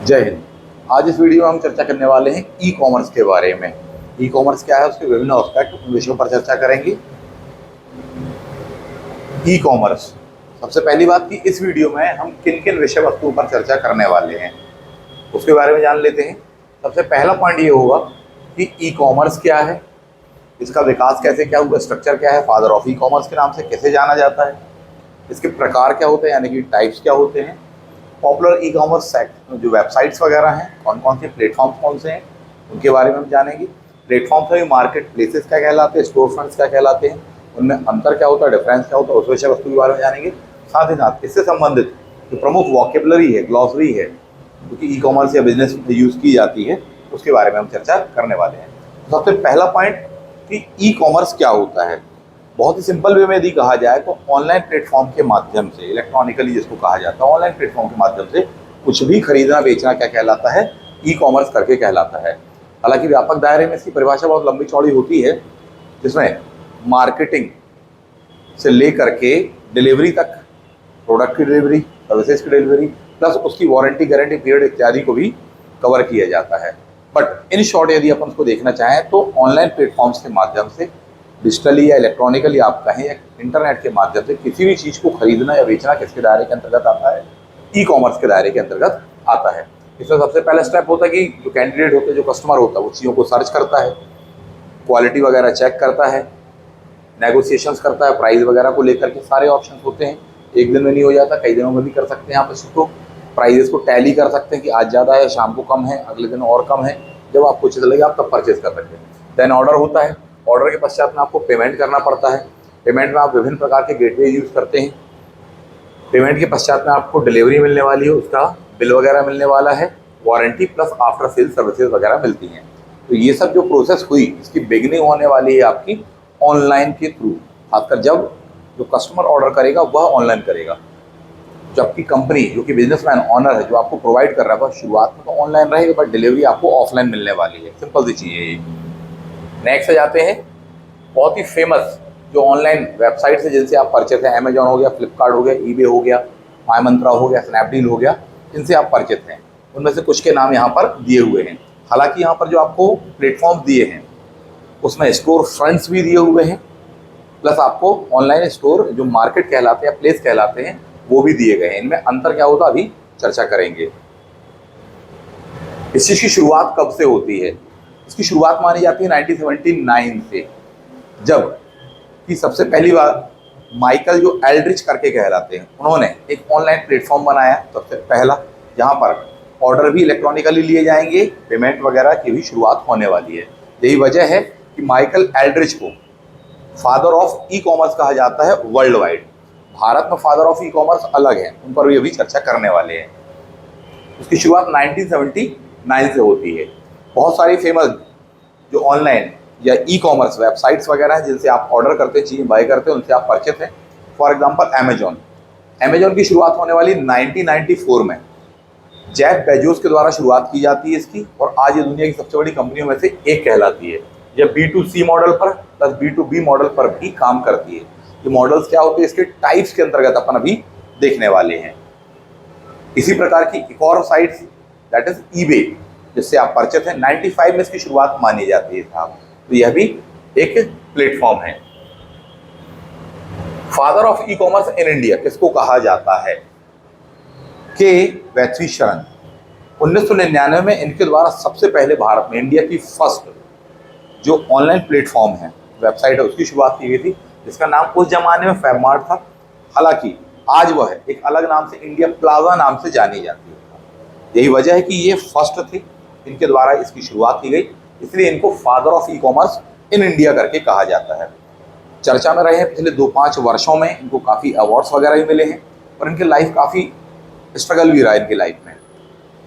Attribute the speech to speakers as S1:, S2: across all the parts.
S1: जय हिंद। आज इस वीडियो में हम चर्चा करने वाले हैं ई कॉमर्स के बारे में। ई कॉमर्स क्या है, उसके विभिन्न एस्पेक्ट, उन विषयों पर चर्चा करेंगे। ई कॉमर्स, सबसे पहली बात कि इस वीडियो में हम किन किन विषय वस्तुओं पर चर्चा करने वाले हैं उसके बारे में जान लेते हैं। सबसे पहला पॉइंट ये होगा कि ई कॉमर्स क्या है, इसका विकास कैसे क्या हुआ, स्ट्रक्चर क्या है, फादर ऑफ ई कॉमर्स के नाम से कैसे जाना जाता है, इसके प्रकार क्या होते हैं यानी कि टाइप्स क्या होते हैं, पॉपुलर ई कॉमर्स जो वेबसाइट्स वगैरह हैं, कौन कौन से प्लेटफॉर्म्स कौन से हैं उनके बारे में हम जानेंगे। प्लेटफॉर्म्स में मार्केट प्लेसेस क्या कहलाते हैं, स्टोर फ्रंट्स क्या कहलाते हैं, उनमें अंतर क्या होता है, डिफरेंस क्या होता है, उस विषय वस्तु के बारे में जानेंगे। साथ ही साथ इससे संबंधित जो प्रमुख वॉकेबलरी है, ग्लॉसरी है, क्योंकि ई कॉमर्स या बिजनेस में यूज़ की जाती है, उसके बारे में हम चर्चा करने वाले हैं। तो सबसे पहला पॉइंट कि ई कॉमर्स क्या होता है, बहुत ही सिंपल वे में यदि कहा जाए तो ऑनलाइन प्लेटफॉर्म के माध्यम से, इलेक्ट्रॉनिकली जिसको कहा जाता है, ऑनलाइन प्लेटफॉर्म के माध्यम से कुछ भी खरीदना बेचना क्या कहलाता है, ई कॉमर्स करके कहलाता है। हालांकि व्यापक दायरे में इसकी परिभाषा बहुत लंबी चौड़ी होती है, जिसमें मार्केटिंग से लेकर के डिलीवरी तक, प्रोडक्ट की डिलीवरी, सर्विसेज की डिलीवरी, प्लस उसकी वारंटी गारंटी पीरियड इत्यादि को भी कवर किया जाता है। बट इन शॉर्ट यदि अपन उसको देखना चाहें तो ऑनलाइन प्लेटफॉर्म्स के माध्यम से, डिजिटली या इलेक्ट्रॉनिकली आप कहें, या इंटरनेट के माध्यम से किसी भी चीज़ को खरीदना या बेचना किसके दायरे के अंतर्गत आता है, ई कॉमर्स के दायरे के अंतर्गत आता है। इसमें सबसे पहला स्टेप होता है कि जो कैंडिडेट होता है, जो कस्टमर होता है, वो चीज़ों को सर्च करता है, क्वालिटी वगैरह चेक करता है, नेगोशिएशंस करता है, प्राइस वगैरह को लेकर के सारे ऑप्शन होते हैं। एक दिन में नहीं हो जाता, कई दिनों में भी कर सकते हैं आप इसको। प्राइजेस को टैली कर सकते हैं कि आज ज़्यादा है, शाम को कम है, अगले दिन और कम है। जब आपको उचित लगे आप तब परचेज कर सकते हैं। देन ऑर्डर होता है, ऑर्डर के पश्चात में आपको पेमेंट करना पड़ता है। पेमेंट में आप विभिन्न प्रकार के गेटवे यूज़ करते हैं। पेमेंट के पश्चात में आपको डिलीवरी मिलने वाली है, उसका बिल वगैरह मिलने वाला है, warranty plus after sale services वगैरह मिलती हैं। तो ये सब जो प्रोसेस हुई, इसकी बिगनिंग होने वाली है आपकी ऑनलाइन के थ्रू, खासकर जब जो कस्टमर ऑर्डर करेगा वह ऑनलाइन करेगा, जबकि कंपनी जो कि बिजनेसमैन ऑनर है जो आपको प्रोवाइड कर रहा है वह शुरुआत में तो ऑनलाइन रहेगा, बट डिलीवरी आपको ऑफलाइन मिलने वाली है। सिंपल सी चीज़ है ये। नेक्स्ट से जाते हैं बहुत ही फेमस जो ऑनलाइन वेबसाइट्स है जिनसे आप परचेज हैं। अमेजॉन हो गया, फ्लिपकार्ट हो गया, ईबे हो गया, माई मंत्रा हो गया, स्नैपडील हो गया, इनसे आप परचेज हैं। उनमें से कुछ के नाम यहाँ पर दिए हुए हैं। हालांकि यहाँ पर जो आपको प्लेटफॉर्म दिए हैं उसमें स्टोर फ्रंट्स भी दिए हुए हैं, प्लस आपको ऑनलाइन स्टोर जो मार्केट कहलाते हैं, प्लेस कहलाते हैं, वो भी दिए गए हैं। इनमें अंतर क्या होता है अभी चर्चा करेंगे। इस चीज़ की शुरुआत कब से होती है? इसकी शुरुआत मानी जाती है 1979 से, जब कि सबसे पहली बार माइकल जो एल्ड्रिच करके कहलाते हैं, उन्होंने एक ऑनलाइन प्लेटफॉर्म बनाया सबसे पहला, जहाँ पर ऑर्डर भी इलेक्ट्रॉनिकली लिए जाएंगे, पेमेंट वगैरह की भी शुरुआत होने वाली है। यही वजह है कि माइकल एल्ड्रिच को फादर ऑफ ई कॉमर्स कहा जाता है वर्ल्ड वाइड। भारत में फादर ऑफ ई कॉमर्स अलग है, उन पर भी अभी चर्चा करने वाले हैं। उसकी शुरुआत 1979 से होती है। बहुत सारी फेमस जो ऑनलाइन या ई कॉमर्स वेबसाइट्स वगैरह हैं जिनसे आप ऑर्डर करते हैं, चीज़ें बाय करते हैं, उनसे आप परचेज हैं। For example Amazon. अमेजॉन की शुरुआत होने वाली 1994 में जेफ बेजोस के द्वारा शुरुआत की जाती है इसकी, और आज ये दुनिया की सबसे बड़ी कंपनियों में से एक कहलाती है। यह B2C मॉडल पर प्लस B2B मॉडल पर भी काम करती है। ये मॉडल्स क्या होते हैं, इसके टाइप्स के अंतर्गत अपन अभी देखने वाले हैं। इसी प्रकार की एक और साइट्स दैट इज ईबे, जिससे आप परचेज हैं। 95 में इसकी शुरुआत मानी जाती है साहब। तो यह भी एक प्लेटफॉर्म है। Father of e commerce in India किसको कहा जाता है? के वैश्वीशरण। 1999 में इनके द्वारा सबसे पहले भारत में, इंडिया की फर्स्ट जो ऑनलाइन प्लेटफॉर्म है, वेबसाइट है, उसकी शुरुआत की गई थी, जिसका नाम उस जमाने में फैबमार्ट था। हालांकि आज वह एक अलग नाम से, इंडिया प्लाजा नाम से जानी जाती है। यही वजह है कि ये फर्स्ट थे, इनके द्वारा इसकी शुरुआत की गई, इसलिए इनको father of e commerce in India करके कहा जाता है। चर्चा में रहे हैं पिछले 2-5 वर्षों में, इनको काफ़ी अवार्ड्स वगैरह भी मिले हैं, और इनकी लाइफ काफ़ी स्ट्रगल भी रहा इनकी लाइफ में।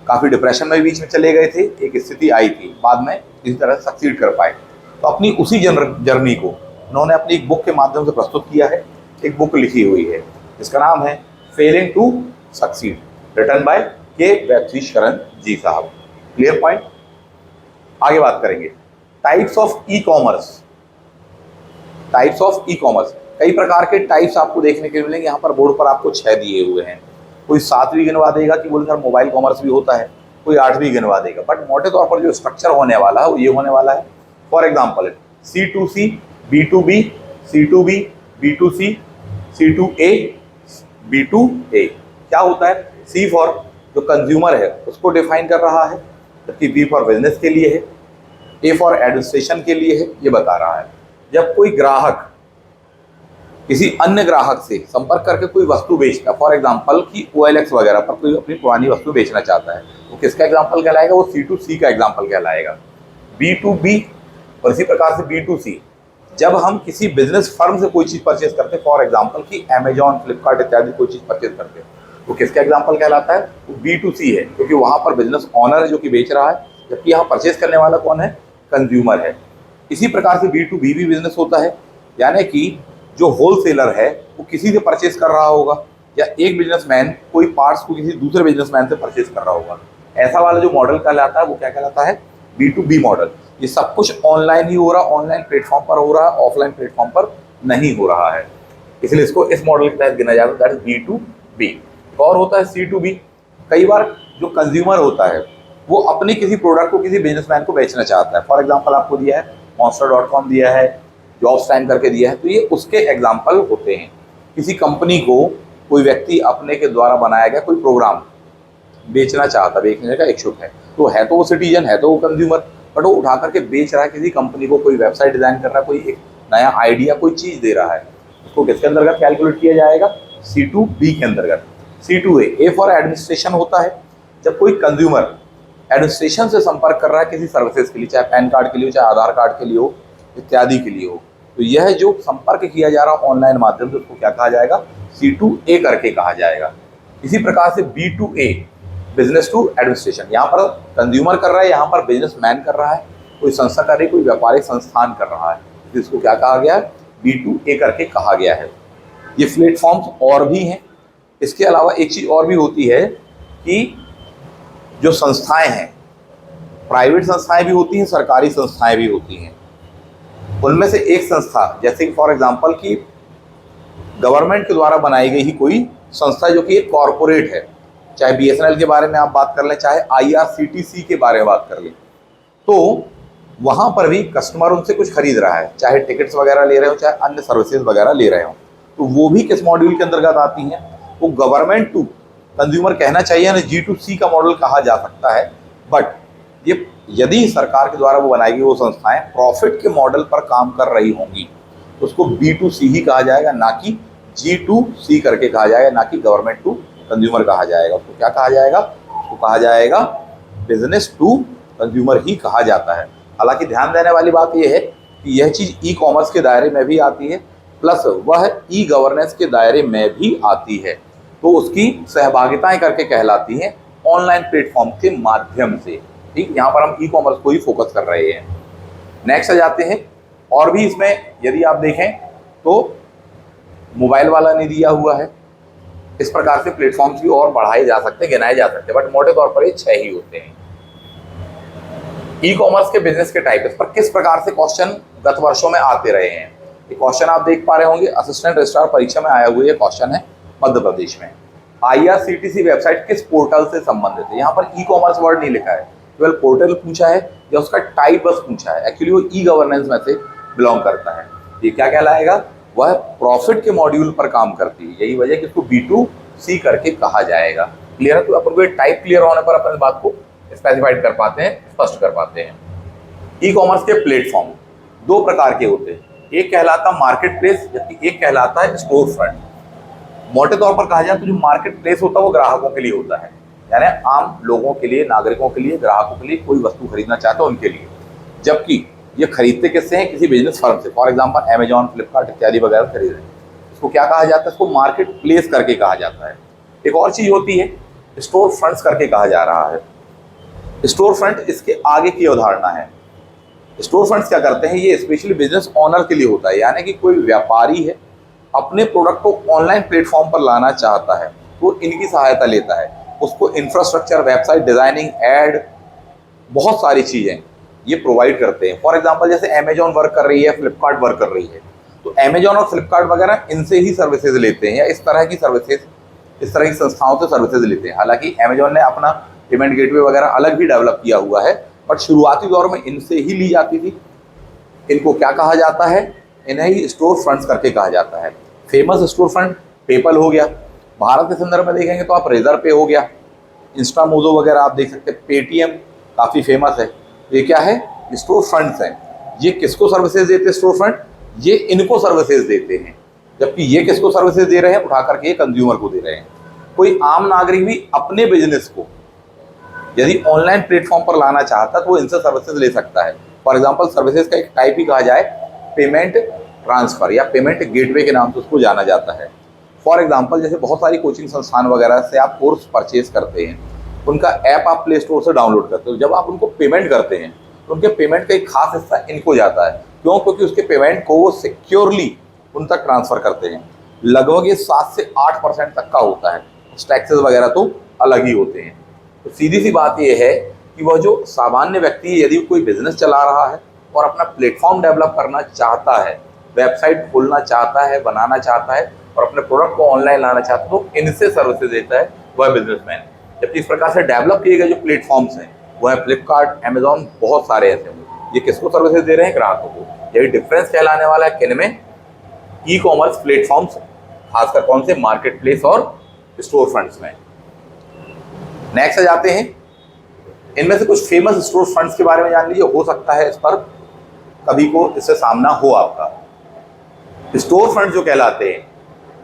S1: काफ़ी डिप्रेशन में बीच में चले गए थे, एक स्थिति आई थी, बाद में इसी तरह सक्सीड कर पाए। तो अपनी उसी जर्नी को उन्होंने अपनी एक बुक के माध्यम से प्रस्तुत किया है। एक बुक लिखी हुई है जिसका नाम है failing to succeed, written by K Vaishvisharan ji साहब। Clear point. आगे बात करेंगे types of e commerce. Types of e commerce, कई प्रकार के टाइप्स आपको देखने के मिलेंगे। यहाँ पर बोर्ड पर आपको 6 दिए हुए हैं। कोई 7 भी गिनवा देगा कि बोले सर मोबाइल कॉमर्स भी होता है, कोई 8 भी गिनवा देगा, बट मोटे तौर पर जो स्ट्रक्चर होने वाला है वो ये होने वाला है। For example C2C, B2B, C2B, B2C, C2A, B2A। क्या होता है? C फॉर जो कंज्यूमर है उसको डिफाइन कर रहा है, जबकि B फॉर बिजनेस के लिए है, A फॉर एडमिनिस्ट्रेशन के लिए है, ये बता रहा है। जब कोई ग्राहक किसी अन्य ग्राहक से संपर्क करके कोई वस्तु बेचता है, फॉर एग्जांपल कि OLX वगैरह पर कोई अपनी पुरानी वस्तु बेचना चाहता है, वो किसका एग्जांपल कहलाएगा? वो C2C का एग्जांपल कहलाएगा। B2B और इसी प्रकार से B2C, जब हम किसी बिजनेस फर्म से कोई चीज़ परचेज करते हैं, फॉर एग्जांपल कि अमेजॉन, फ्लिपकार्ट इत्यादि कोई चीज़ परचेज करते हैं, वो किसका एग्जांपल कहलाता है? वो B2C है, क्योंकि वहाँ पर बिजनेस ऑनर है जो कि बेच रहा है, जबकि यहाँ परचेज करने वाला कौन है? कंज्यूमर है। इसी प्रकार से B2B भी बिजनेस होता है, यानी कि जो होलसेलर है वो किसी से परचेज कर रहा होगा, या एक बिजनेसमैन कोई पार्ट्स को किसी दूसरे बिजनेसमैन से परचेज कर रहा होगा। ऐसा वाला जो मॉडल कहलाता है वो क्या कहलाता है? B2B model. ये सब कुछ ऑनलाइन ही हो रहा, ऑनलाइन प्लेटफॉर्म पर हो रहा है, ऑफलाइन प्लेटफॉर्म पर नहीं हो रहा है, इसलिए इसको इस मॉडल के तहत गिना जाता है, दैट इज B2B। और होता है C2B। कई बार जो कंज्यूमर होता है वो अपने किसी प्रोडक्ट को किसी बिजनेसमैन को बेचना चाहता है। फॉर एग्जांपल आपको दिया है monster.com दिया है, जॉब्स टाइम करके दिया है, तो ये उसके एग्जाम्पल होते हैं। किसी कंपनी को कोई व्यक्ति अपने के द्वारा बनाया गया कोई प्रोग्राम बेचना चाहता, बेचने का इच्छुक है, तो वो सिटीजन है, तो वो कंज्यूमर, बट वो उठा करके बेच रहा है किसी कंपनी को, कोई वेबसाइट डिजाइन कर रहा है, कोई एक नया आइडिया, कोई चीज़ दे रहा है, उसको किसके अंतर्गत कैलकुलेट किया जाएगा? C2B के अंतर्गत। C2A फॉर एडमिनिस्ट्रेशन होता है, जब कोई कंज्यूमर एडमिनिस्ट्रेशन से संपर्क कर रहा है किसी सर्विसेज के लिए, चाहे पैन कार्ड के लिए हो, चाहे आधार कार्ड के लिए हो, इत्यादि के लिए हो, तो यह जो संपर्क किया जा रहा ऑनलाइन माध्यम से उसको क्या कहा जाएगा? C2A करके कहा जाएगा। इसी प्रकार से B2A बिजनेस टू एडमिनिस्ट्रेशन, यहाँ पर कंज्यूमर कर रहा है, यहाँ पर बिजनेसमैन कर रहा है, कोई संस्था कर रही है, कोई व्यापारिक संस्थान कर रहा है, जिसको क्या कहा गया है? B2A करके कहा गया है। ये प्लेटफॉर्म्स और भी हैं। इसके अलावा एक चीज़ और भी होती है कि जो संस्थाएं हैं, प्राइवेट संस्थाएं भी होती हैं, सरकारी संस्थाएं भी होती हैं। उनमें से एक संस्था, जैसे कि फॉर एग्जांपल कि गवर्नमेंट के द्वारा बनाई गई ही कोई संस्था जो कि एक कॉरपोरेट है, चाहे BSNL के बारे में आप बात कर लें, चाहे IRCTC के बारे में बात कर लें, तो वहाँ पर भी कस्टमर उनसे कुछ खरीद रहा है, चाहे टिकट्स वगैरह ले रहे हो, चाहे अन्य सर्विसेज वगैरह ले रहे हो, तो वो भी किस मॉड्यूल के अंतर्गत आती हैं? वो गवर्नमेंट टू कंज्यूमर कहना चाहिए ना, G2C का मॉडल कहा जा सकता है। बट ये यदि सरकार के द्वारा वो बनाई गई वो संस्थाएं प्रॉफिट के मॉडल पर काम कर रही होंगी तो उसको B2C ही कहा जाएगा, ना कि G2C करके कहा जाएगा, ना कि गवर्नमेंट टू कंज्यूमर कहा जाएगा। उसको क्या कहा जाएगा? उसको कहा जाएगा बिजनेस टू कंज्यूमर ही कहा जाता है। हालांकि ध्यान देने वाली बात यह है कि यह चीज़ ई-कॉमर्स के दायरे में भी आती है, प्लस वह ई-गवर्नेंस के दायरे में भी आती है, तो उसकी सहभागिताएं करके कहलाती हैं ऑनलाइन प्लेटफॉर्म के माध्यम से। ठीक, यहाँ पर हम ई-कॉमर्स को ही फोकस कर रहे हैं। नेक्स्ट आ जाते हैं, और भी इसमें यदि आप देखें तो मोबाइल वाला नहीं दिया हुआ है, इस प्रकार से प्लेटफॉर्म्स भी और बढ़ाए जा सकते हैं, गिनाए जा सकते हैं, बट मोटे तौर पर ये 6 ही होते हैं। ई-कॉमर्स के बिजनेस के टाइप, इस पर किस प्रकार से क्वेश्चन गत वर्षों में आते रहे हैं, ये क्वेश्चन आप देख पा रहे होंगे। असिस्टेंट रजिस्ट्रार परीक्षा में आया हुआ ये क्वेश्चन है मध्य प्रदेश में। IRCTC वेबसाइट किस पोर्टल से संबंधित है? यहाँ पर ई-कॉमर्स वर्ड नहीं लिखा है, केवल पोर्टल पूछा है या उसका टाइप बस पूछा है। एक्चुअली वो ई-गवर्नेंस में से बिलोंग करता है। ये क्या कहलाएगा? वह प्रॉफिट के मॉड्यूल पर काम करती है, यही वजह कि इसको B2C करके कहा जाएगा। क्लियर है? तो अपन को टाइप क्लियर होने पर अपन इस बात को स्पेसिफाइड कर पाते हैं, स्पष्ट कर पाते हैं। ई-कॉमर्स के प्लेटफॉर्म 2 प्रकार के होते हैं, एक कहलाता मार्केट प्लेस, जबकि एक कहलाता है स्टोर फ्रंट। मोटे तौर पर कहा जाए तो जो मार्केट प्लेस होता है वो ग्राहकों के लिए होता है, यानी आम लोगों के लिए, नागरिकों के लिए, ग्राहकों के लिए, कोई वस्तु खरीदना चाहते हैं उनके लिए। जबकि ये खरीदते किससे हैं? किसी बिजनेस फर्म से, फॉर एग्जांपल अमेजॉन, फ्लिपकार्ट इत्यादि वगैरह खरीद रहे हैं, इसको क्या कहा जाता है? इसको मार्केट प्लेस करके कहा जाता है। एक और चीज़ होती है स्टोर फ्रंट्स करके कहा जा रहा है। स्टोर फ्रंट इसके आगे की अवधारणा है। स्टोर फ्रंट्स क्या करते हैं? ये स्पेशली बिजनेस ओनर के लिए होता है, यानी कि कोई व्यापारी है अपने प्रोडक्ट को ऑनलाइन प्लेटफॉर्म पर लाना चाहता है तो इनकी सहायता लेता है। उसको इंफ्रास्ट्रक्चर, वेबसाइट डिज़ाइनिंग, ऐड, बहुत सारी चीज़ें ये प्रोवाइड करते हैं। फॉर एग्जांपल जैसे अमेजॉन वर्क कर रही है, फ्लिपकार्ट वर्क कर रही है, तो अमेजॉन और फ्लिपकार्ट वगैरह इनसे ही सर्विसेज लेते हैं, या इस तरह की सर्विसेज, इस तरह की संस्थाओं से सर्विसेज लेते हैं। हालांकि अमेजॉन ने अपना पेमेंट गेटवे वगैरह अलग भी डेवलप किया हुआ है, बट शुरुआती दौर में इनसे ही ली जाती थी। इनको क्या कहा जाता है? इन्हें ही स्टोर फ्रंट्स करके कहा जाता है। फेमस स्टोर फ्रंट पेपल हो गया, भारत के संदर्भ में देखेंगे तो आप रेजर पे हो गया, इंस्टामोजो वगैरह आप देख सकते हैं, पेटीएम काफ़ी फेमस है। ये क्या है? स्टोर फ्रंट्स हैं। ये किसको सर्विसेज देते हैं? स्टोर फ्रंट ये इनको सर्विसेज देते हैं, जबकि ये किसको सर्विसेज दे रहे हैं? उठा करके कंज्यूमर को दे रहे हैं। कोई आम नागरिक भी अपने बिजनेस को यदि ऑनलाइन प्लेटफॉर्म पर लाना चाहता है तो वो इनसे सर्विसेज ले सकता है। फॉर एग्जांपल सर्विसेज का एक टाइप ही कहा जाए पेमेंट ट्रांसफ़र या पेमेंट गेटवे के नाम से उसको जाना जाता है। फॉर एग्जांपल जैसे बहुत सारी कोचिंग संस्थान वगैरह से आप कोर्स परचेज करते हैं, उनका ऐप आप प्ले स्टोर से डाउनलोड करते हो, जब आप उनको पेमेंट करते हैं तो उनके पेमेंट का एक खास हिस्सा इनको जाता है। क्यों? क्योंकि उसके पेमेंट को वो सिक्योरली उन तक ट्रांसफ़र करते हैं। लगभग ये 7 से 8% तक का होता है, टैक्सेस वगैरह तो अलग ही होते हैं। तो सीधी सी बात ये है कि वह जो सामान्य व्यक्ति है यदि कोई बिजनेस चला रहा है और अपना प्लेटफॉर्म डेवलप करना चाहता है, वेबसाइट खोलना चाहता है, बनाना चाहता है और अपने प्रोडक्ट को ऑनलाइन लाना चाहता है, तो इनसे सर्विसेज देता है वह बिजनेसमैन। जबकि इस प्रकार से डेवलप किए गए जो प्लेटफॉर्म्स हैं वह है फ्लिपकार्ट, अमेजॉन, बहुत सारे ऐसे हैं, ये किसको सर्विसेज दे रहे हैं? ग्राहकों को। यही डिफरेंस कहलाने वाला है किन में? ई कॉमर्स प्लेटफॉर्म्स, खासकर कौन से? मार्केट प्लेस और स्टोर फ्रंट्स में। नेक्स्ट आ जाते हैं, इनमें से कुछ फेमस स्टोर फ्रंट्स के बारे में जान लीजिए। हो सकता है इस पर कभी को इससे सामना हो आपका। स्टोर फ्रंट जो कहलाते हैं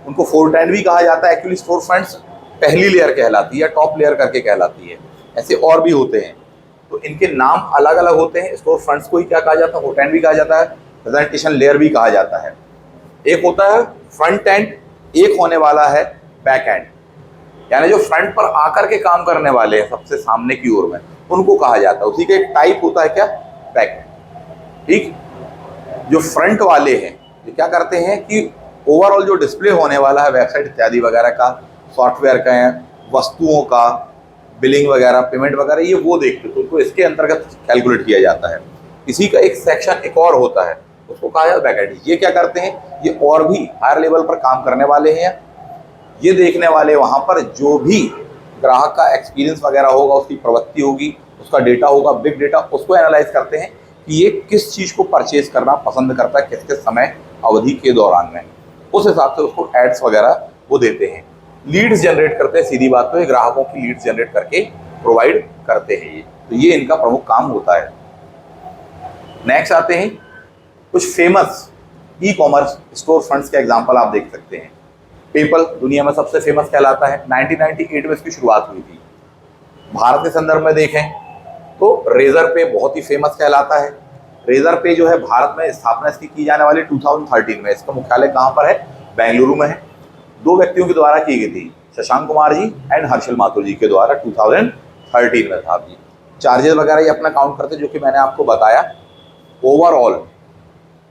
S1: उनको 410 भी कहा जाता है। एक्चुअली स्टोर फ्रंट्स पहली लेयर कहलाती है या टॉप लेयर करके कहलाती है, ऐसे और भी होते हैं, तो इनके नाम अलग अलग होते हैं। स्टोर फ्रंट्स को ही क्या कहा जाता है? 410 भी कहा जाता है, प्रेजेंटेशन लेयर भी कहा जाता है। एक होता है फ्रंट एंड, एक होने वाला है बैक एंड, यानी जो फ्रंट पर आकर के काम करने वाले हैं सबसे सामने की ओर में, उनको कहा जाता है। उसी का एक टाइप होता है क्या? Back and. ठीक, जो फ्रंट वाले हैं ये क्या करते हैं कि ओवरऑल जो डिस्प्ले होने वाला है वेबसाइट इत्यादि वगैरह का, सॉफ्टवेयर का है, वस्तुओं का बिलिंग वगैरह, पेमेंट वगैरह, ये वो देखते हैं, तो उनको इसके अंतर्गत कैलकुलेट किया जाता है। इसी का एक सेक्शन एक और होता है, उसको कहा जाता है बैकएंड। ये क्या करते हैं? ये और भी हायर लेवल पर काम करने वाले हैं। ये देखने वाले वहाँ पर जो भी ग्राहक का एक्सपीरियंस वगैरह होगा, उसकी प्रवृत्ति होगी, उसका डेटा होगा, बिग डेटा, उसको एनालाइज करते हैं कि ये किस चीज़ को परचेज करना पसंद करता है, किस किस समय अवधि के दौरान में, उस हिसाब से उसको एड्स वगैरह वो देते हैं। लीड्स जनरेट करते हैं, सीधी बात तो ये ग्राहकों की लीड्स जनरेट करके प्रोवाइड करते हैं। ये तो ये इनका प्रमुख काम होता है। नेक्स्ट आते हैं कुछ famous e commerce store fronts के एग्जांपल आप देख सकते हैं। पेपल दुनिया में सबसे फेमस कहलाता है, 1998 में इसकी शुरुआत हुई थी। भारत के संदर्भ में देखें तो रेजर पे बहुत ही फेमस कहलाता है। रेजर पे जो है भारत में स्थापना इसकी की जाने वाली 2013 में। इसका मुख्यालय कहाँ पर है? बेंगलुरु में है। 2 व्यक्तियों के द्वारा की गई थी, शशांक कुमार जी एंड हर्षल माथुर जी के द्वारा 2013 में था। जी चार्जेस वगैरह ये अपना काउंट करते, जो कि मैंने आपको बताया, ओवरऑल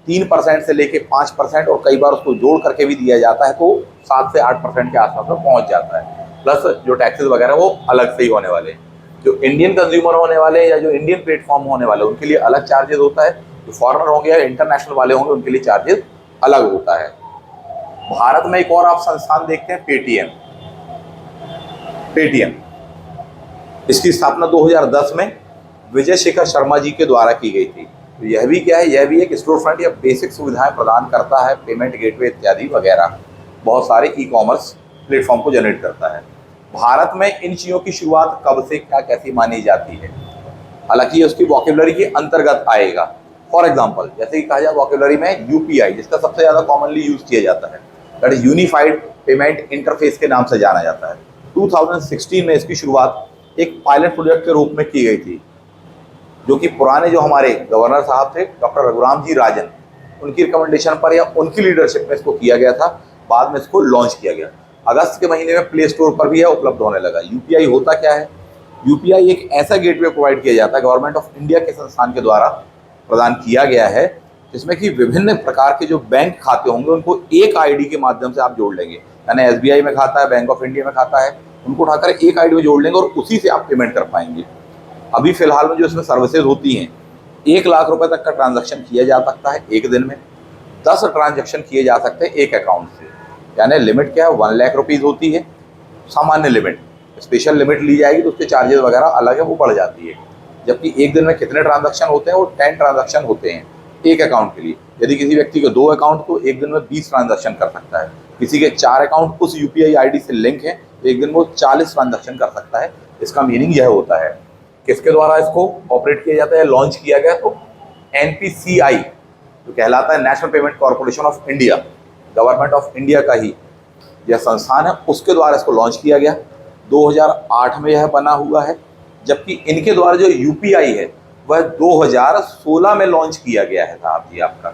S1: 3% से लेके 5% और कई बार उसको जोड़ करके भी दिया जाता है, तो 7 से 8% के आसपास में पहुंच जाता है। प्लस जो टैक्सेस वगैरह वो अलग से ही होने वाले हैं। जो इंडियन कंज्यूमर होने वाले या जो इंडियन प्लेटफॉर्म होने वाले उनके लिए अलग चार्जेस होता है। जो फॉरेनर होंगे या इंटरनेशनल वाले होंगे उनके लिए चार्जेस अलग होता है। भारत में एक और आप संस्थान देखते हैं, पेटीएम। इसकी स्थापना 2010 में विजय शेखर शर्मा जी के द्वारा की गई थी। तो यह भी क्या है? यह भी एक स्टोर फ्रंट या बेसिक सुविधाएं प्रदान करता है, पेमेंट गेटवे इत्यादि वगैरह, बहुत सारे ई कॉमर्स प्लेटफॉर्म को जनरेट करता है। भारत में इन चीज़ों की शुरुआत कब से क्या कैसी मानी जाती है? हालांकि ये उसकी वॉकेबुलरी के अंतर्गत आएगा। फॉर एग्जांपल जैसे कि कहा जाए वॉकेबुलरी में यूपीआई, जिसका सबसे ज़्यादा कॉमनली यूज किया जाता है, that is unified payment interface के नाम से जाना जाता है। 2016 में इसकी शुरुआत एक पायलट प्रोजेक्ट के रूप में की गई थी, जो कि पुराने जो हमारे गवर्नर साहब थे डॉक्टर रघुराम जी राजन, उनकी रिकमेंडेशन पर या उनकी लीडरशिप में इसको किया गया था। बाद में इसको लॉन्च किया गया। अगस्त के महीने में प्ले स्टोर पर भी यह उपलब्ध होने लगा। यूपीआई होता क्या है? यूपीआई एक ऐसा गेटवे प्रोवाइड किया जाता है, गवर्नमेंट ऑफ इंडिया के संस्थान के द्वारा प्रदान किया गया है, जिसमें कि विभिन्न प्रकार के जो बैंक खाते होंगे उनको एक आईडी के माध्यम से आप जोड़ लेंगे। यानी एसबीआई में खाता है, बैंक ऑफ इंडिया में खाता है, उनको उठाकर एक आईडी में जोड़ लेंगे और उसी से आप पेमेंट कर पाएंगे। अभी फिलहाल में जो इसमें सर्विसेज होती हैं, 1 लाख रुपए तक का ट्रांजैक्शन किया जा सकता है एक दिन में। 10 ट्रांजैक्शन किए जा सकते हैं एक अकाउंट से। यानी लिमिट क्या है? 1 लाख रुपीज़ होती है सामान्य लिमिट, स्पेशल लिमिट ली जाएगी तो उसके चार्जेस वगैरह अलग है, वो बढ़ जाती है। जबकि एक दिन में कितने ट्रांजैक्शन होते हैं, वो 10 ट्रांजैक्शन होते हैं एक अकाउंट के लिए। यदि किसी व्यक्ति को 2 अकाउंट तो एक दिन में 20 ट्रांजैक्शन कर सकता है। किसी के 4 अकाउंट उस यूपीआई आईडी से लिंक है तो एक दिन में वो 40 ट्रांजैक्शन कर सकता है। इसका मीनिंग यह होता है, किसके द्वारा इसको ऑपरेट किया जाता है, लॉन्च किया गया तो एनपीसीआई जो कहलाता है national payment corporation of India, government of India का ही यह संस्थान है, उसके द्वारा इसको लॉन्च किया गया। 2008 में यह बना हुआ है। जबकि इनके द्वारा जो यूपीआई है वह 2016 में लॉन्च किया गया है साहब जी आपका,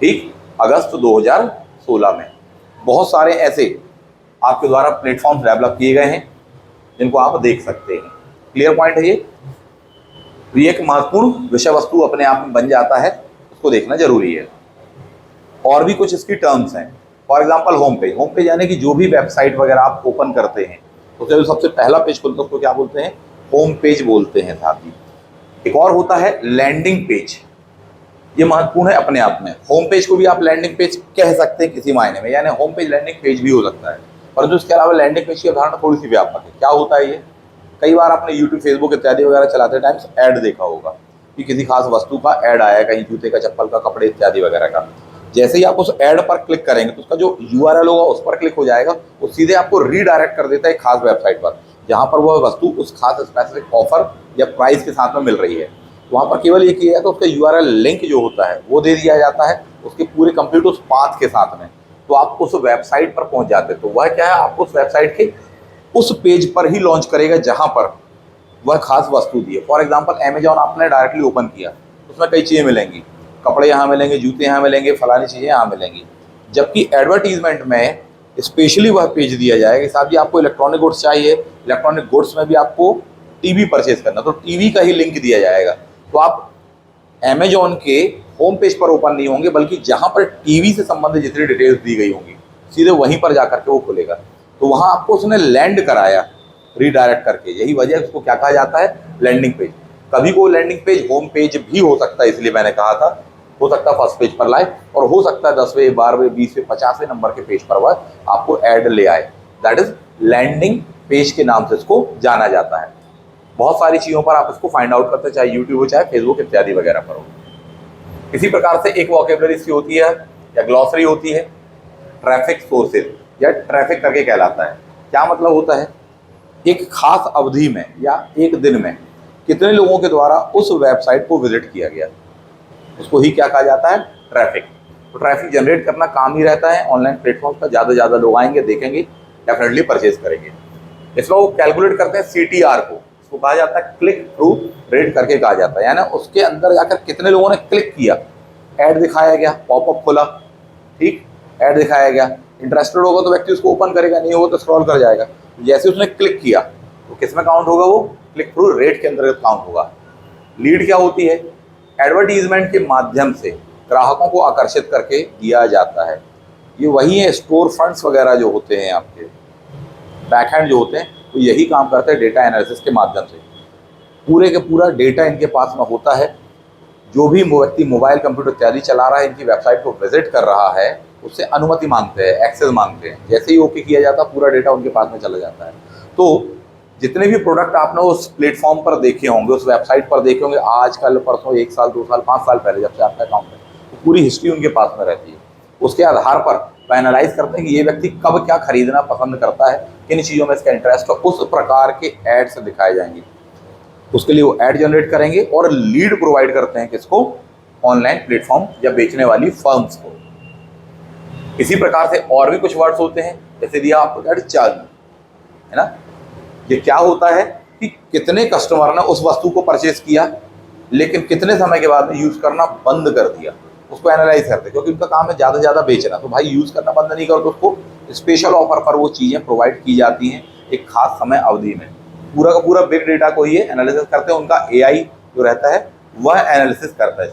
S1: ठीक, अगस्त 2016 में। बहुत सारे ऐसे आपके द्वारा प्लेटफॉर्म्स डेवलप किए गए हैं जिनको आप देख सकते हैं। क्लियर पॉइंट है ये। तो ये एक महत्वपूर्ण विषय वस्तु अपने आप में बन जाता है, उसको देखना जरूरी है। और भी कुछ इसकी टर्म्स हैं। For example home page. Home page यानी कि जो भी वेबसाइट वगैरह आप ओपन करते हैं तो जो सबसे पहला पेज खुलता है उसको क्या बोलते हैं, होम पेज बोलते हैं साहब जी। एक और होता है लैंडिंग पेज, ये महत्वपूर्ण है अपने आप में। होम पेज को भी आप लैंडिंग पेज कह सकते हैं किसी मायने में, यानी होम पेज लैंडिंग पेज भी हो सकता है। परंतु इसके अलावा लैंडिंग पेज की अवधारणा थोड़ी सी व्यापक है। क्या होता है ये, कई बार आपने यूट्यूब, फेसबुक इत्यादि वगैरह चलाते टाइम्स ऐड देखा होगा कि किसी खास वस्तु का ऐड आया, कहीं जूते का, चप्पल का, कपड़े इत्यादि वगैरह का। जैसे ही आप उस ऐड पर क्लिक करेंगे तो उसका जो यूआरएल होगा उस पर क्लिक हो जाएगा, वो सीधे आपको रीडायरेक्ट कर देता है एक खास वेबसाइट पर, जहाँ पर वह वस्तु उस खास स्पेसिफिक ऑफर या प्राइस के साथ में मिल रही है। वहाँ पर केवल ये किया है तो उसका यूआरएल लिंक जो होता है वो दे दिया जाता है उसके पूरे कंप्लीट उस पाथ के साथ में, तो आप उस वेबसाइट पर पहुँच जाते हैं। तो वह क्या है, आपको उस वेबसाइट के उस पेज पर ही लॉन्च करेगा जहाँ पर वह खास वस्तु दी है। फॉर एग्जांपल अमेजॉन आपने डायरेक्टली ओपन किया, उसमें कई चीज़ें मिलेंगी, कपड़े यहाँ मिलेंगे, जूते यहाँ मिलेंगे, फलानी चीज़ें यहाँ मिलेंगी। जबकि एडवर्टीजमेंट में स्पेशली वह पेज दिया जाएगा कि साहब जी आपको इलेक्ट्रॉनिक गुड्स चाहिए, इलेक्ट्रॉनिक गुड्स में भी आपको टीवी परचेज करना, तो टीवी का ही लिंक दिया जाएगा। तो आप अमेजॉन के होम पेज पर ओपन नहीं होंगे, बल्कि जहाँ पर टीवी से संबंधित जितनी डिटेल्स दी गई होंगी सीधे वहीं पर जाकर के वो खुलेगा। तो वहाँ आपको उसने लैंड कराया रीडायरेक्ट करके, यही वजह है उसको क्या कहा जाता है, लैंडिंग पेज। कभी को लैंडिंग पेज होम पेज भी हो सकता है, इसलिए मैंने कहा था हो सकता है फर्स्ट पेज पर लाए, और हो सकता है 10वें, 12वें, 20वें, 50वें नंबर के पेज पर वह आपको ऐड ले आए। दैट इज लैंडिंग पेज के नाम से इसको जाना जाता है। बहुत सारी चीज़ों पर आप इसको फाइंड आउट करते हैं, चाहे यूट्यूब हो, चाहे फेसबुक इत्यादि वगैरह पर हो। इसी प्रकार से एक वोकेबलरी इसकी होती है या ग्लॉसरी होती है, ट्रैफिक सोर्सेज या ट्रैफिक करके कहलाता है। क्या मतलब होता है, एक खास अवधि में या एक दिन में कितने लोगों के द्वारा उस वेबसाइट को विजिट किया गया, उसको ही क्या कहा जाता है, ट्रैफिक। तो ट्रैफिक जनरेट करना काम ही रहता है ऑनलाइन प्लेटफॉर्म पर। ज़्यादा से ज़्यादा लोग आएंगे, देखेंगे, डेफिनेटली परचेज करेंगे। इसमें वो कैलकुलेट करते हैं CTR को, उसको कहा जाता है क्लिक थ्रू रेट करके कहा जाता है, यानी उसके अंदर जाकर कितने लोगों ने क्लिक किया। ऐड दिखाया गया, पॉपअप खोला, ठीक, ऐड दिखाया गया, इंटरेस्टेड होगा तो व्यक्ति उसको ओपन करेगा, नहीं होगा तो स्क्रॉल कर जाएगा। जैसे उसने क्लिक किया तो किस में काउंट होगा, वो क्लिक थ्रू रेट के अंतर्गत काउंट होगा। लीड क्या होती है, एडवर्टीजमेंट के माध्यम से ग्राहकों को आकर्षित करके दिया जाता है। ये वही है, स्टोर फ्रंट्स वगैरह जो होते हैं, आपके बैकहैंड जो होते हैं, वो यही काम करते हैं डेटा एनालिसिस के माध्यम से। पूरे के पूरा डेटा इनके पास में होता है। जो भी व्यक्ति मोबाइल, कंप्यूटर इत्यादि चला रहा है, इनकी वेबसाइट को विजिट कर रहा है, उससे अनुमति मांगते हैं, एक्सेस मांगते हैं। जैसे ही ओके किया जाता है पूरा डेटा उनके पास में चला जाता है। तो जितने भी प्रोडक्ट आपने उस प्लेटफॉर्म पर देखे होंगे, उस वेबसाइट पर देखे होंगे, आज कल परसों, 1 साल, 2 साल, 5 साल पहले जब से आपका अकाउंट है, तो पूरी हिस्ट्री उनके पास में रहती है। उसके आधार पर वो एनालाइज करते हैं कि ये व्यक्ति कब क्या खरीदना पसंद करता है, किन चीज़ों में इसका इंटरेस्ट है, उस प्रकार के एड्स दिखाए जाएंगे। उसके लिए वो ऐड जनरेट करेंगे और लीड प्रोवाइड करते हैं किसको, ऑनलाइन प्लेटफॉर्म या बेचने वाली फर्म्स को। इसी प्रकार से और भी कुछ वर्ड्स होते हैं, जैसे दिया आपको चर्न, है ना। ये क्या होता है कि कितने कस्टमर ने उस वस्तु को परचेज किया लेकिन कितने समय के बाद में यूज़ करना बंद कर दिया, उसको एनालाइज करते हैं। क्योंकि उनका काम है ज़्यादा से ज़्यादा बेचना, तो भाई यूज़ करना बंद नहीं करो तो उसको स्पेशल ऑफर पर वो चीज़ें प्रोवाइड की जाती हैं एक खास समय अवधि में। पूरा का पूरा बिग डेटा को ये एनालिसिस करते हैं, उनका AI जो रहता है वह एनालिसिस करता है।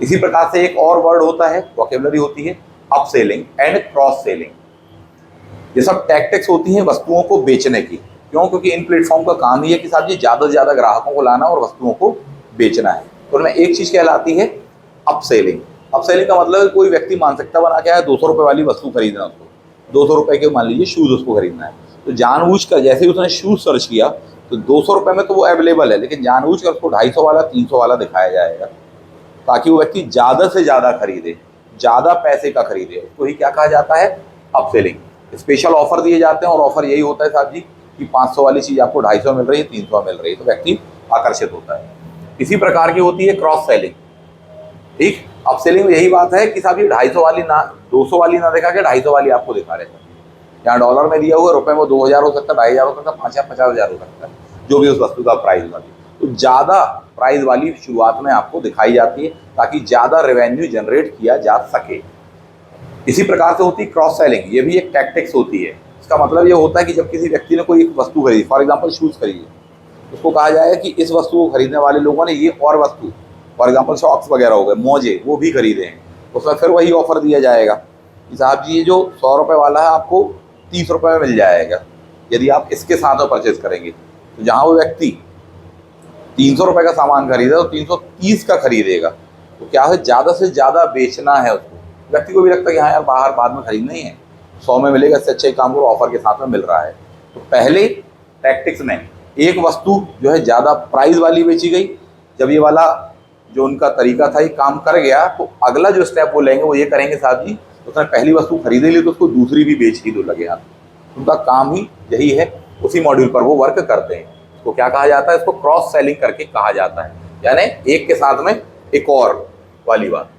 S1: इसी प्रकार से एक और वर्ड होता है, वोकेबलरी होती है, up selling and cross selling. ये सब टैक्टिक्स होती हैं वस्तुओं को बेचने की। क्यों? क्योंकि इन प्लेटफॉर्म का काम ही है कि साहब जी ज़्यादा से ज़्यादा ग्राहकों को लाना और वस्तुओं को बेचना है। तो उनमें एक चीज़ कहलाती है अप सेलिंग। अप सेलिंग का मतलब कोई व्यक्ति मानसिकता बना के आया 200 रुपये वाली वस्तु खरीदना, उसको 200 रुपये के मान लीजिए शूज़ उसको खरीदना है, तो जानबूझकर जैसे ही उसने शूज सर्च किया तो 200 रुपये में तो वो अवेलेबल है, लेकिन जानबूझकर उसको 250 वाला 300 वाला दिखाया जाएगा ताकि वो व्यक्ति ज़्यादा से ज़्यादा खरीदे, ज़्यादा पैसे का खरीदे। उसको ही क्या कहा जाता है? अपसेलिंग। स्पेशल ऑफर दिए जाते हैं और ऑफर यही होता है साहब जी कि 500 वाली चीज़ आपको 250 मिल रही है, 300 मिल रही है, तो व्यक्ति आकर्षित होता है। इसी प्रकार की होती है क्रॉस सेलिंग। ठीक, अपसेलिंग में यही बात है कि साहब ये 250 वाली ना 200 वाली ना दिखा के 250 वाली आपको दिखा रहे हैं। यहाँ डॉलर में दिया हुआ, रुपए में 2000 हो सकता है, 2500 हो सकता है, 5000 50,000 हो सकता है, जो भी उस वस्तु का प्राइस वाली। तो ज़्यादा प्राइस वाली शुरुआत में आपको दिखाई जाती है ताकि ज़्यादा रेवेन्यू जनरेट किया जा सके। इसी प्रकार से होती है क्रॉस सेलिंग। ये भी एक टैक्टिक्स होती है। इसका मतलब ये होता है कि जब किसी व्यक्ति ने कोई एक वस्तु खरीदी, फॉर एग्जाम्पल शूज़ खरीदी, उसको कहा जाए कि इस वस्तु को खरीदने वाले लोगों ने ये और वस्तु, फॉर एग्जाम्पल सॉक्स वगैरह हो गए, मोजे, वो भी खरीदे हैं। उसमें फिर वही ऑफर दिया जाएगा कि साहब जी ये जो 100 रुपये वाला है आपको 30 रुपये में मिल जाएगा यदि आप इसके साथ में परचेज करेंगे। तो जहाँ वो व्यक्ति 300 रुपये का सामान खरीदा तो 330 का खरीदेगा। तो क्या है, ज़्यादा से ज़्यादा बेचना है उसको। व्यक्ति को भी लगता है कि हाँ यार बाहर बाद में खरीदना ही है, 100 में मिलेगा, इससे अच्छा ही काम करो, ऑफर के साथ में मिल रहा है। तो पहले टैक्टिक्स में एक वस्तु जो है ज़्यादा प्राइस वाली बेची गई। जब ये वाला जो उनका तरीका था ये काम कर गया तो अगला जो स्टेप वो लेंगे वो ये करेंगे साहब जी उसने पहली वस्तु खरीदे ली तो उसको दूसरी भी बेच ही दो लगे हाथ। उनका काम ही यही है, उसी मॉड्यूल पर वो वर्क करते हैं। इसको क्या कहा जाता है? इसको क्रॉस सेलिंग करके कहा जाता है, यानी एक के साथ में एक और वाली बात।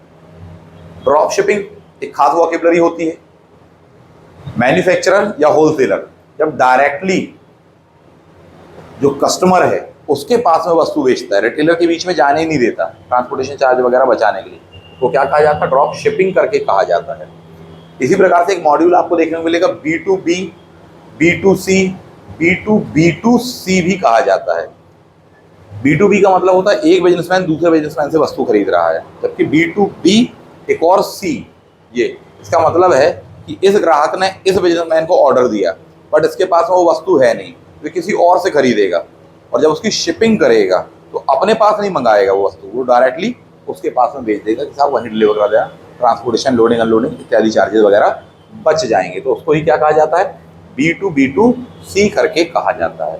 S1: ड्रॉप शिपिंग एक खास वोकेबलरी होती है। मैन्युफैक्चरर या होलसेलर जब डायरेक्टली जो कस्टमर है उसके पास में वस्तु बेचता है, रिटेलर के बीच में जाने ही नहीं देता ट्रांसपोर्टेशन चार्ज वगैरह बचाने के लिए, तो क्या कहा जाता है? ड्रॉप शिपिंग करके कहा जाता है। इसी प्रकार से एक मॉड्यूल आपको देखने को मिलेगा B2B, B2C, B2B2C भी कहा जाता है। B2B का मतलब होता है एक बिजनेसमैन दूसरे बिजनेसमैन से वस्तु खरीद रहा है, जबकि B2B एक और C, ये इसका मतलब है कि इस ग्राहक ने इस बिजनेसमैन को ऑर्डर दिया बट इसके पास में वो वस्तु है नहीं, तो किसी और से खरीदेगा और जब उसकी शिपिंग करेगा तो अपने पास नहीं मंगाएगा वो वस्तु, वो डायरेक्टली उसके पास में भेज देगा कि साहब वहीं डिलीवर कर देना, ट्रांसपोर्टेशन, लोडिंग अनलोडिंग इत्यादि चार्जेस वगैरह बच जाएंगे। तो उसको ही क्या कहा जाता है? B2B2C करके कहा जाता है।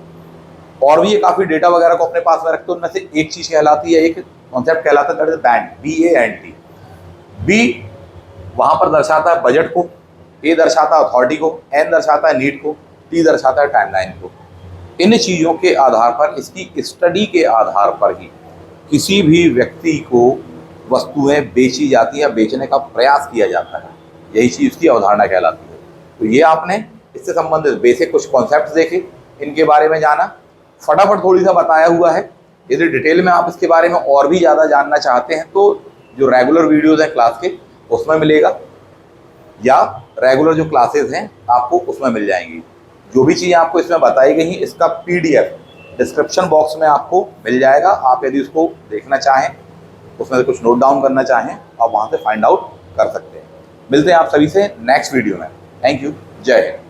S1: और भी ये काफ़ी डेटा वगैरह को अपने पास में रखते हैं, उनमें से एक चीज़ कहलाती है, एक कॉन्सेप्ट कहलाता है that is band, BAND। B वहाँ पर दर्शाता है बजट को, A दर्शाता है अथॉरिटी को, N दर्शाता है नीड को, T दर्शाता है टाइमलाइन को। इन चीज़ों के आधार पर, इसकी स्टडी के आधार पर ही किसी भी व्यक्ति को वस्तुएं बेची जाती है, बेचने का प्रयास किया जाता है। यही चीज़ की अवधारणा कहलाती है। तो ये आपने इससे संबंधित बेसिक कुछ कॉन्सेप्ट्स देखे, इनके बारे में जाना, फटाफट थोड़ी सा बताया हुआ है। यदि डिटेल में आप इसके बारे में और भी ज़्यादा जानना चाहते हैं तो जो रेगुलर वीडियोज़ हैं क्लास के उसमें मिलेगा, या रेगुलर जो क्लासेस हैं आपको उसमें मिल जाएंगी। जो भी चीज़ें आपको इसमें बताई गई हैं इसका PDF डिस्क्रिप्शन बॉक्स में आपको मिल जाएगा। आप यदि उसको देखना चाहें, उसमें से कुछ नोट डाउन करना चाहें, आप वहाँ से फाइंड आउट कर सकते हैं। मिलते हैं आप सभी से नेक्स्ट वीडियो में। थैंक यू, जय हिंद।